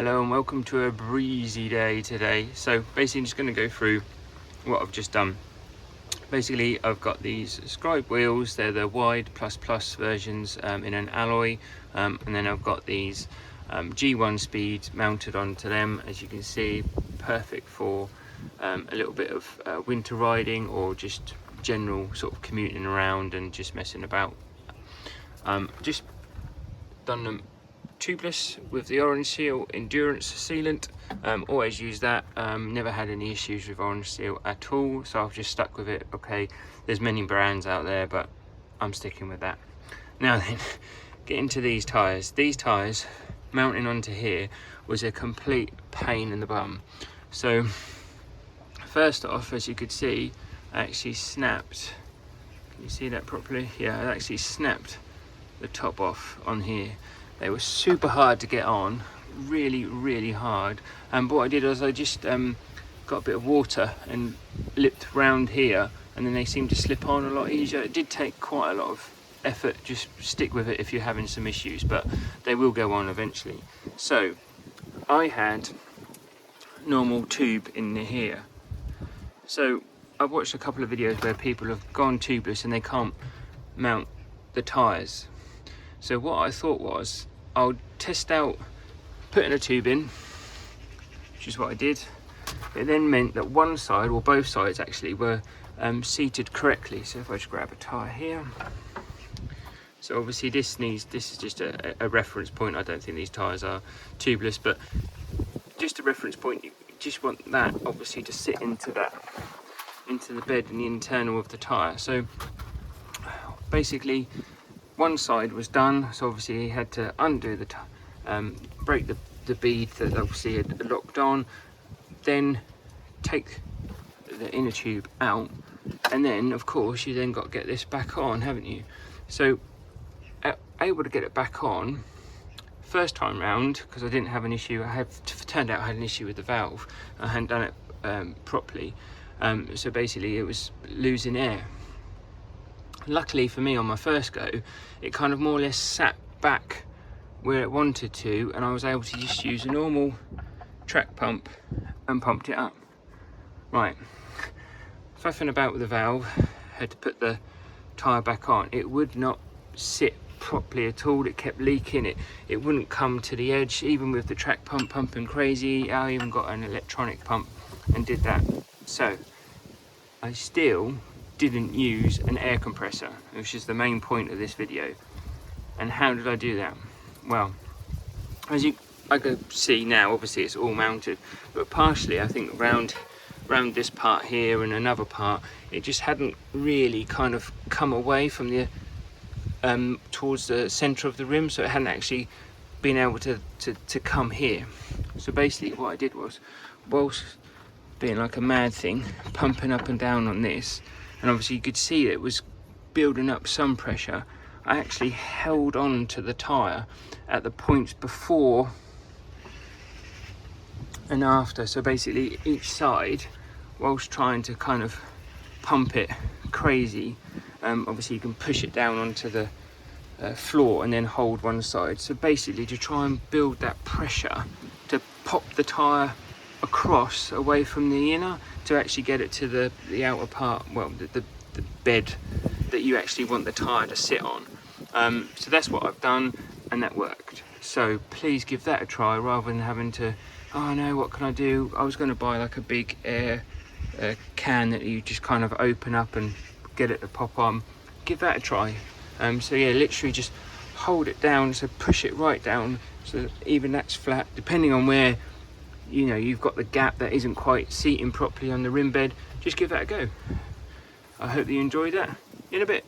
Hello and welcome to a breezy day today. So basically I'm just going to go through what I've just done. Basically I've got these Schwalbe wheels, they're the wide plus versions in an alloy, and then I've got these G1 speed mounted onto them. As you can see, perfect for a little bit of winter riding or just general sort of commuting around and just messing about. Just done them tubeless with the orange seal endurance sealant. Always use that. Never had any issues with orange seal at all, so I've just stuck with it. Okay, there's many brands out there, but I'm sticking with that. Now then, get into these tyres. These tyres mounting onto here was a complete pain in the bum. So first off, as you could see, I actually snapped, can you see that properly? Yeah, I actually snapped the top off on here. They were super hard to get on, really hard. But what I did was I just got a bit of water and lipped round here, and then they seemed to slip on a lot easier. It did take quite a lot of effort. Just stick with it if you're having some issues, but they will go on eventually. So I had normal tube in here. So I've watched a couple of videos where people have gone tubeless and they can't mount the tyres. So what I thought was, I'll test out putting a tube in, which is what I did. It then meant that one side, or both sides actually, were seated correctly. So if I just grab a tyre here. So obviously this is just a reference point. I don't think these tyres are tubeless, but just a reference point. You just want that obviously to sit into the bed and the internal of the tyre. So basically, one side was done, so obviously he had to undo the break the bead that obviously had locked on, then take the inner tube out, and then of course you then got to get this back on, haven't you? So able to get it back on first time round, because I didn't have an issue. Turned out I had an issue with the valve. I hadn't done it properly, so basically it was losing air. Luckily for me, on my first go, it kind of more or less sat back where it wanted to, and I was able to just use a normal track pump and pumped it up. Right, faffing about with the valve, had to put the tyre back on. It would not sit properly at all. It kept leaking. It wouldn't come to the edge, even with the track pump pumping crazy. I even got an electronic pump and did that. So I still didn't use an air compressor, which is the main point of this video. And how did I do that? Well, as I can see now, obviously it's all mounted, but partially I think round this part here and another part, it just hadn't really kind of come away from the towards the center of the rim, so it hadn't actually been able to come here. So basically what I did was, whilst being like a mad thing, pumping up and down on this, and obviously you could see it was building up some pressure, I actually held on to the tyre at the points before and after. So basically each side, whilst trying to kind of pump it crazy, obviously you can push it down onto the floor and then hold one side. So basically to try and build that pressure to pop the tyre across away from the inner, to actually get it to the outer part, well, the bed that you actually want the tyre to sit on. So that's what I've done, and that worked. So please give that a try, rather than having to, oh no, what can I do? I was going to buy like a big air can that you just kind of open up and get it to pop on. Give that a try. So yeah, literally just hold it down, so push it right down, so that even that's flat, depending on where you've got the gap that isn't quite seating properly on the rim bed. Just give that a go. I hope that you enjoyed that. In a bit.